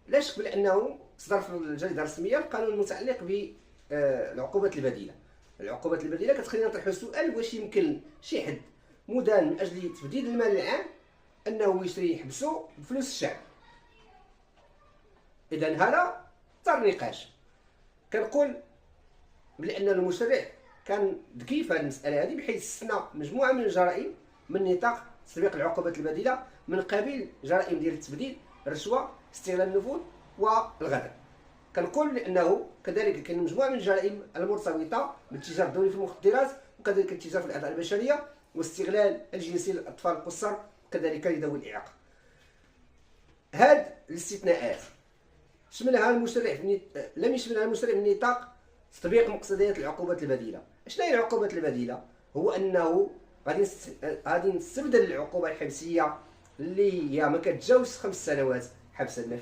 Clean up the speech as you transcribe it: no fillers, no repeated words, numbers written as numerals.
لا شك بأنه صدر في الجريدة الرسمية القانون المتعلق بالعقوبات البديلة. العقوبات البديلة كتخلينا نطرحوا السؤال: واش يمكن شي حد مدان من أجل تبديد المال العام أنه يشري يحبسو بفلوس الشعب؟ إذا هذا طار نقاش. كنقول بأن المشرع كان ذكي في هذه المسألة هذه، بحيث استثنى مجموعة من الجرائم من نطاق تطبيق العقوبات البديلة، من قبيل جرائم ديال التبديد، الرشوة، استغلال النفوذ والغدر. كنقول بأنه كذلك كاين مجموعة من الجرائم المرتبطة بالتجار الدولي في المخدرات، وكذلك التجار في الأعضاء البشرية، واستغلال الجنسي للأطفال القُصّر، كذلك لذوي الإعاقة. هاد الاستثناءات شملها المشرع لم يشملها المشرع من نطاق تطبيق مقتضيات العقوبات البديلة. شنو هي العقوبات البديلة؟ هو أنه غادي نستبدل العقوبة الحبسية اللي هي ما كتجاوزش 5 سنوات حبس النفي